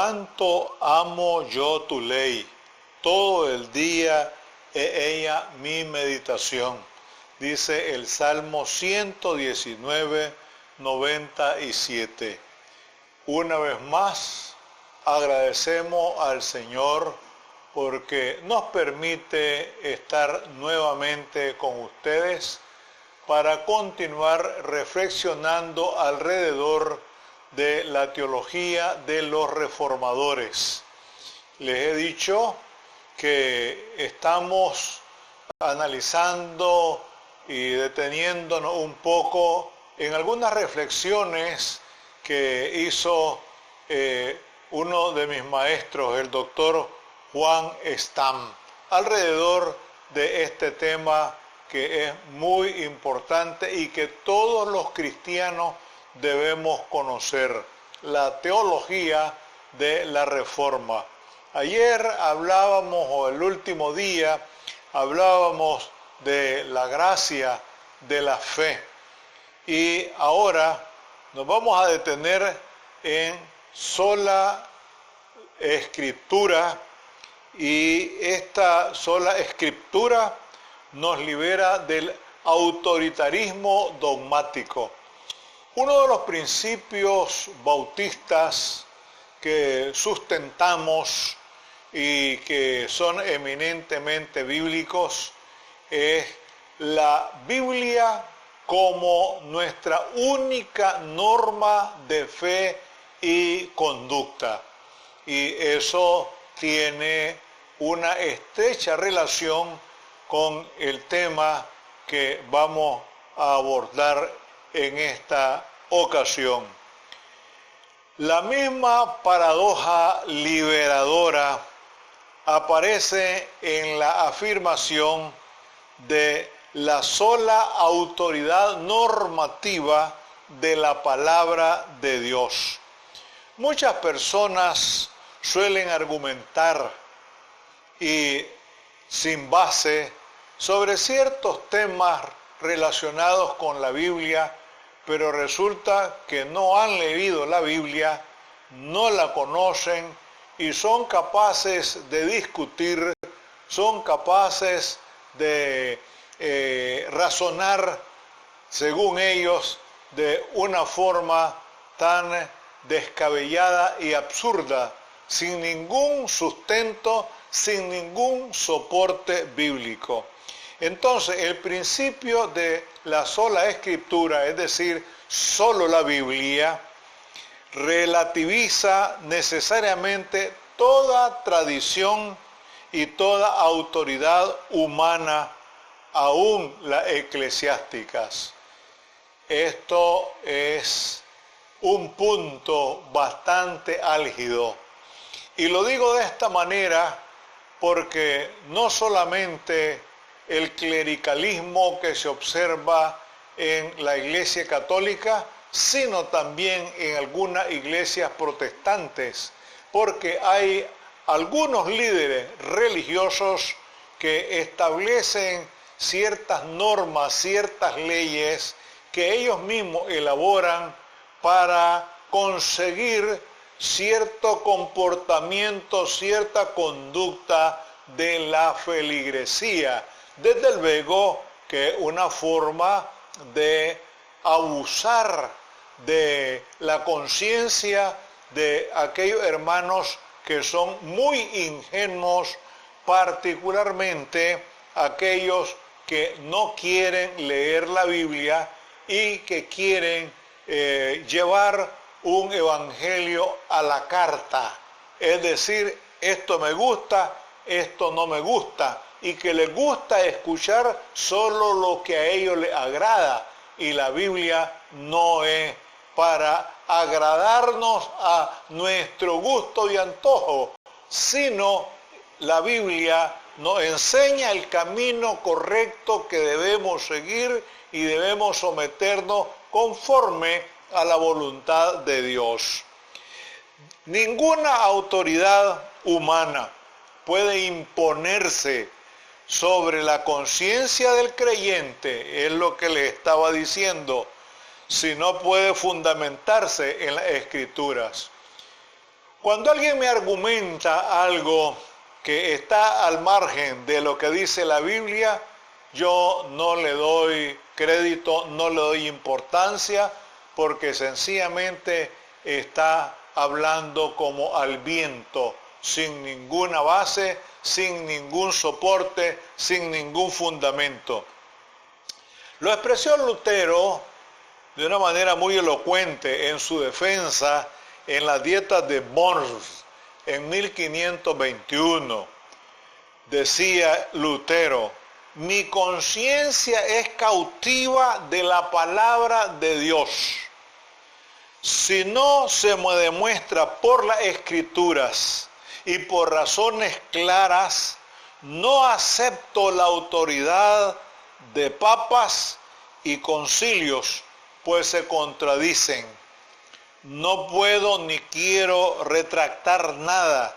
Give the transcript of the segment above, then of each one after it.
Cuánto amo yo tu ley, todo el día es ella mi meditación, dice el Salmo 119, 97. Una vez más, agradecemos al Señor porque nos permite estar nuevamente con ustedes para continuar reflexionando alrededor de la teología de los reformadores. Les he dicho que estamos analizando y deteniéndonos un poco en algunas reflexiones que hizo uno de mis maestros, el doctor Juan Stam, alrededor de este tema que es muy importante y que todos los cristianos debemos conocer, la teología de la Reforma. Ayer hablábamos, o el último día, hablábamos de la gracia de la fe. Y ahora nos vamos a detener en sola escritura, y esta sola escritura nos libera del autoritarismo dogmático. Uno de los principios bautistas que sustentamos y que son eminentemente bíblicos es la Biblia como nuestra única norma de fe y conducta. Y eso tiene una estrecha relación con el tema que vamos a abordar en esta ocasión. La misma paradoja liberadora aparece en la afirmación de la sola autoridad normativa de la palabra de Dios. Muchas personas suelen argumentar y sin base sobre ciertos temas relacionados con la Biblia, pero resulta que no han leído la Biblia, no la conocen y son capaces de discutir, son capaces de razonar, según ellos, de una forma tan descabellada y absurda, sin ningún sustento, sin ningún soporte bíblico. Entonces, el principio de la sola escritura, es decir, solo la Biblia, relativiza necesariamente toda tradición y toda autoridad humana, aún las eclesiásticas. Esto es un punto bastante álgido. Y lo digo de esta manera porque no solamente el clericalismo que se observa en la Iglesia Católica, sino también en algunas iglesias protestantes, porque hay algunos líderes religiosos que establecen ciertas normas, ciertas leyes que ellos mismos elaboran para conseguir cierto comportamiento, cierta conducta de la feligresía. Desde luego que una forma de abusar de la conciencia de aquellos hermanos que son muy ingenuos, particularmente aquellos que no quieren leer la Biblia y que quieren llevar un evangelio a la carta, es decir, esto me gusta, esto no me gusta, y que les gusta escuchar solo lo que a ellos les agrada, y la Biblia no es para agradarnos a nuestro gusto y antojo, sino la Biblia nos enseña el camino correcto que debemos seguir y debemos someternos conforme a la voluntad de Dios. Ninguna autoridad humana puede imponerse sobre la conciencia del creyente, es lo que le estaba diciendo, si no puede fundamentarse en las Escrituras. Cuando alguien me argumenta algo que está al margen de lo que dice la Biblia, yo no le doy crédito, no le doy importancia, porque sencillamente está hablando como al viento, sin ninguna base, sin ningún soporte, sin ningún fundamento. Lo expresó Lutero de una manera muy elocuente en su defensa en las dietas de Worms en 1521. Decía Lutero: mi conciencia es cautiva de la palabra de Dios. Si no se me demuestra por las Escrituras y por razones claras, no acepto la autoridad de papas y concilios, pues se contradicen. No puedo ni quiero retractar nada,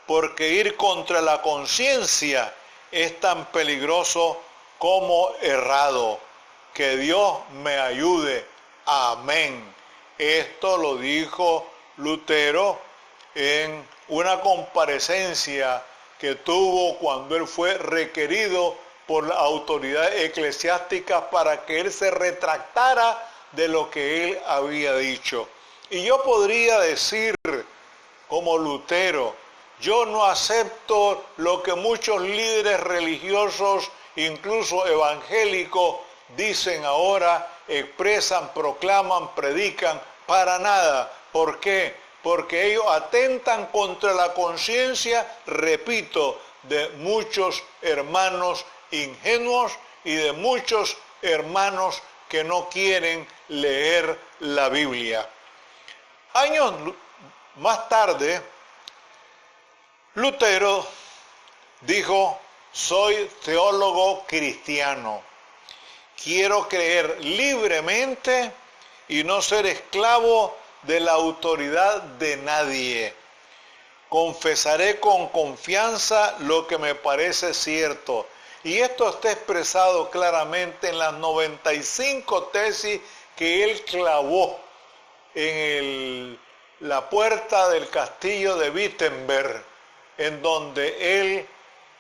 porque ir contra la conciencia es tan peligroso como errado. Que Dios me ayude. Amén. Esto lo dijo Lutero en una comparecencia que tuvo cuando él fue requerido por la autoridad eclesiástica para que él se retractara de lo que él había dicho. Y yo podría decir, como Lutero, yo no acepto lo que muchos líderes religiosos, incluso evangélicos, dicen ahora, expresan, proclaman, predican, para nada. ¿Por qué? Porque ellos atentan contra la conciencia, repito, de muchos hermanos ingenuos y de muchos hermanos que no quieren leer la Biblia. Años más tarde, Lutero dijo: soy teólogo cristiano. Quiero creer libremente y no ser esclavo de la autoridad de nadie. Confesaré con confianza lo que me parece cierto. Y esto está expresado claramente en las 95 tesis que él clavó en la puerta del castillo de Wittenberg, en donde él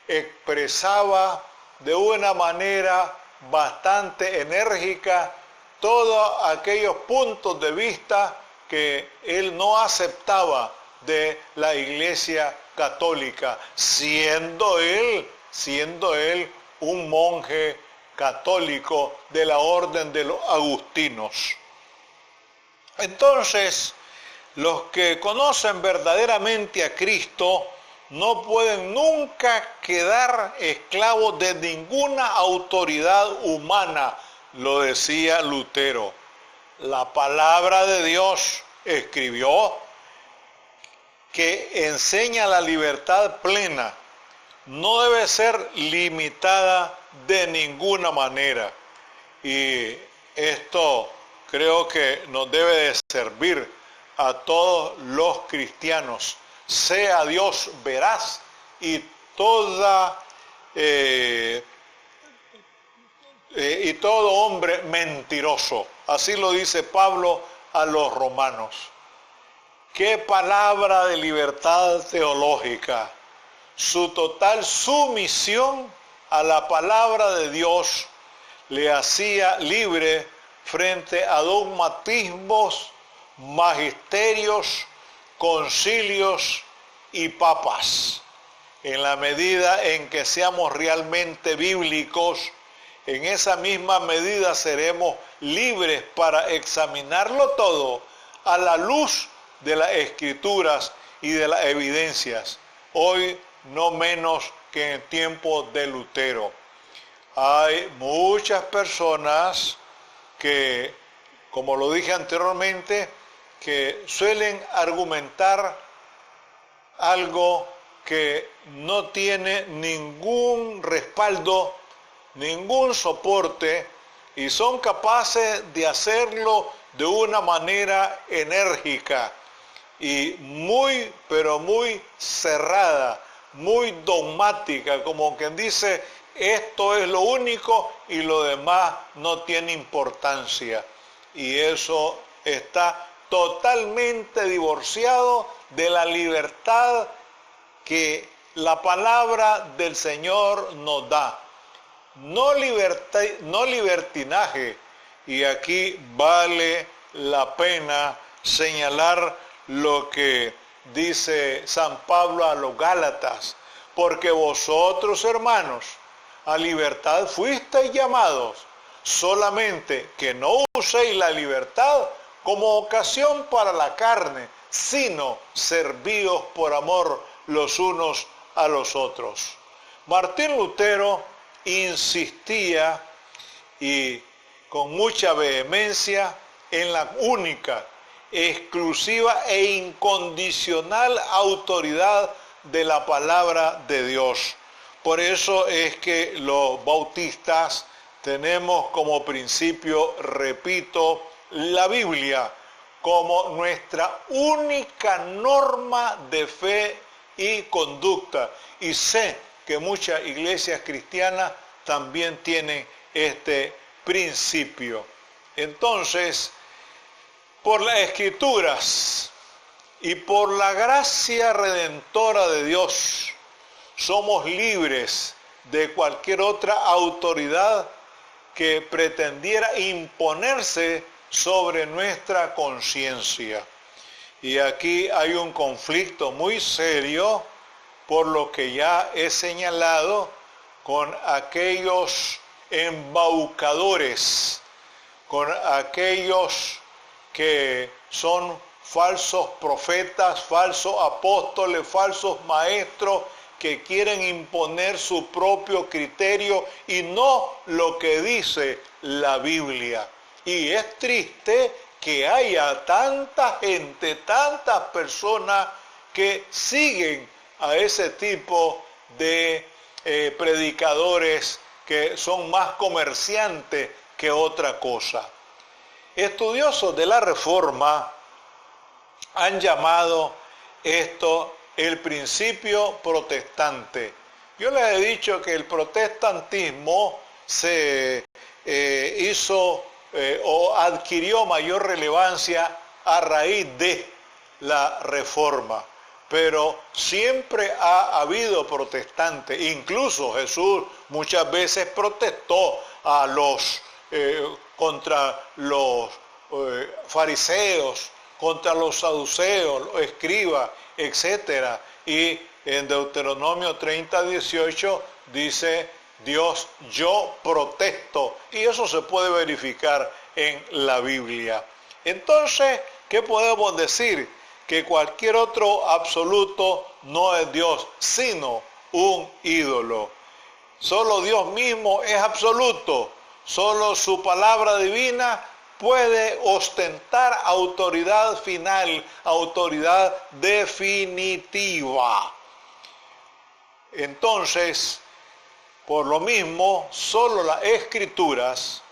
expresaba de una manera bastante enérgica todos aquellos puntos de vista que él no aceptaba de la Iglesia Católica, siendo él un monje católico de la orden de los agustinos. Entonces, los que conocen verdaderamente a Cristo no pueden nunca quedar esclavos de ninguna autoridad humana, lo decía Lutero. La palabra de Dios escribió que enseña la libertad plena. No debe ser limitada de ninguna manera. Y esto creo que nos debe de servir a todos los cristianos. Sea Dios veraz y todo hombre mentiroso. Así lo dice Pablo a los romanos. ¡Qué palabra de libertad teológica! Su total sumisión a la palabra de Dios le hacía libre frente a dogmatismos, magisterios, concilios y papas. En la medida en que seamos realmente bíblicos, en esa misma medida seremos libres para examinarlo todo a la luz de las Escrituras y de las evidencias. Hoy no menos que en el tiempo de Lutero. Hay muchas personas que, como lo dije anteriormente, que suelen argumentar algo que no tiene ningún respaldo, ningún soporte, y son capaces de hacerlo de una manera enérgica y muy, pero muy cerrada, muy dogmática, como quien dice, esto es lo único y lo demás no tiene importancia. Y eso está totalmente divorciado de la libertad que la palabra del Señor nos da. No libertinaje. Y aquí vale la pena señalar lo que dice San Pablo a los Gálatas. Porque vosotros, hermanos, a libertad fuisteis llamados, solamente que no uséis la libertad como ocasión para la carne, sino servíos por amor los unos a los otros. Martín Lutero insistía y con mucha vehemencia en la única, exclusiva e incondicional autoridad de la palabra de Dios. Por eso es que los bautistas tenemos como principio, repito, la Biblia como nuestra única norma de fe y conducta. Y sé que muchas iglesias cristianas también tienen este principio. Entonces, por las Escrituras y por la gracia redentora de Dios, somos libres de cualquier otra autoridad que pretendiera imponerse sobre nuestra conciencia. Y aquí hay un conflicto muy serio, por lo que ya he señalado, con aquellos embaucadores, con aquellos que son falsos profetas, falsos apóstoles, falsos maestros, que quieren imponer su propio criterio y no lo que dice la Biblia. Y es triste que haya tanta gente, tantas personas que siguen a ese tipo de predicadores que son más comerciantes que otra cosa. Estudiosos de la Reforma han llamado esto el principio protestante. Yo les he dicho que el protestantismo se hizo o adquirió mayor relevancia a raíz de la Reforma, pero siempre ha habido protestantes. Incluso Jesús muchas veces protestó a contra los fariseos, contra los saduceos, los escribas, etc. Y en Deuteronomio 30:18 dice Dios, yo protesto. Y eso se puede verificar en la Biblia. Entonces, ¿qué podemos decir? Que cualquier otro absoluto no es Dios, sino un ídolo. Solo Dios mismo es absoluto. Solo su palabra divina puede ostentar autoridad final, autoridad definitiva. Entonces, por lo mismo, solo las Escrituras,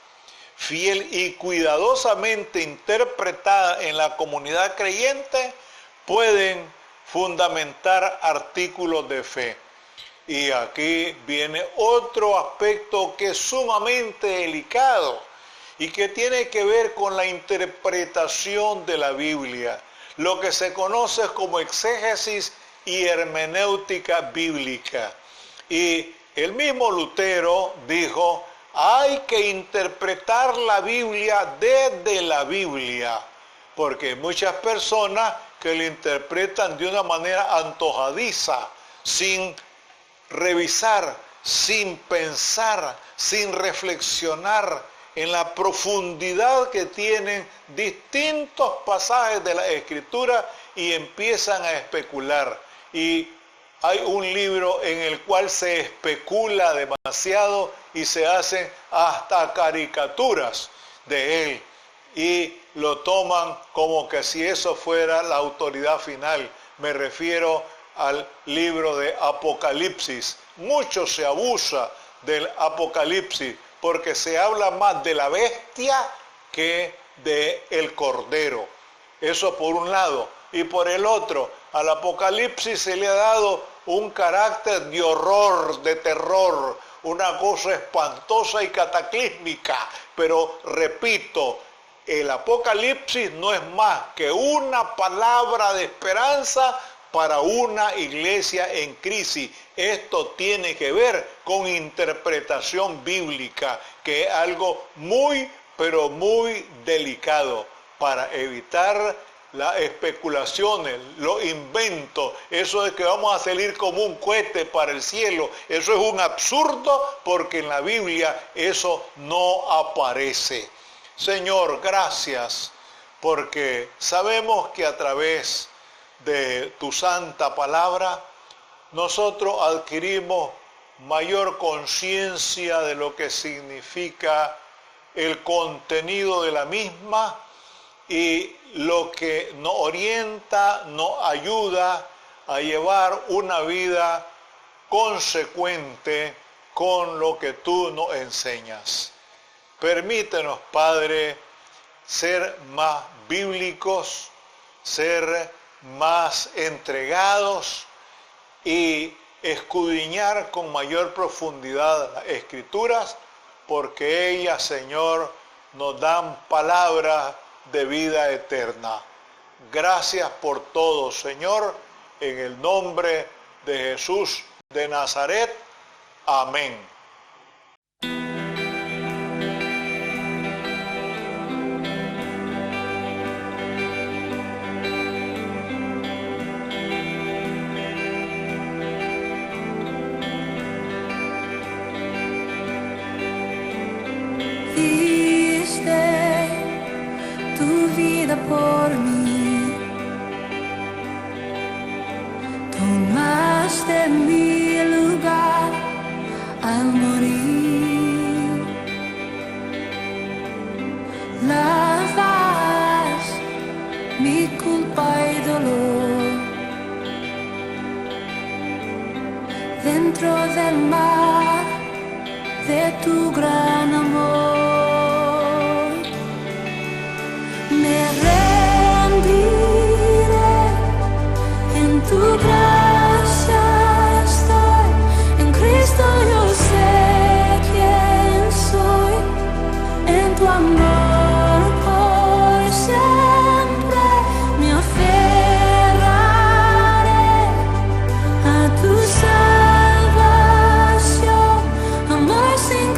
fiel y cuidadosamente interpretadas en la comunidad creyente, pueden fundamentar artículos de fe. Y aquí viene otro aspecto que es sumamente delicado y que tiene que ver con la interpretación de la Biblia, lo que se conoce como exégesis y hermenéutica bíblica. Y el mismo Lutero dijo, hay que interpretar la Biblia desde la Biblia, porque hay muchas personas que la interpretan de una manera antojadiza, sin revisar, sin pensar, sin reflexionar en la profundidad que tienen distintos pasajes de la Escritura y empiezan a especular. Y hay un libro en el cual se especula demasiado y se hacen hasta caricaturas de él y lo toman como que si eso fuera la autoridad final. Me refiero al libro de Apocalipsis. Mucho se abusa del Apocalipsis porque se habla más de la bestia que del cordero. Eso por un lado. Y por el otro, al Apocalipsis se le ha dado un carácter de horror, de terror, una cosa espantosa y cataclísmica. Pero repito, el Apocalipsis no es más que una palabra de esperanza para una iglesia en crisis. Esto tiene que ver con interpretación bíblica, que es algo muy, pero muy delicado, para evitar las especulaciones, los inventos, eso de que vamos a salir como un cohete para el cielo. Eso es un absurdo, porque en la Biblia eso no aparece. Señor, gracias, porque sabemos que a través de tu santa palabra nosotros adquirimos mayor conciencia de lo que significa el contenido de la misma y lo que nos orienta, nos ayuda a llevar una vida consecuente con lo que tú nos enseñas. Permítenos, Padre, ser más bíblicos, ser más entregados y escudriñar con mayor profundidad las Escrituras, porque ellas, Señor, nos dan palabras de vida eterna. Gracias por todo, Señor, en el nombre de Jesús de Nazaret. Amén. Por mí, tomaste mi lugar al morir, lavas mi culpa y dolor dentro del mar de tu gran amor. Me rendiré, en tu gracia estoy, en Cristo yo sé quién soy, en tu amor por siempre me aferraré a tu salvación, amor sin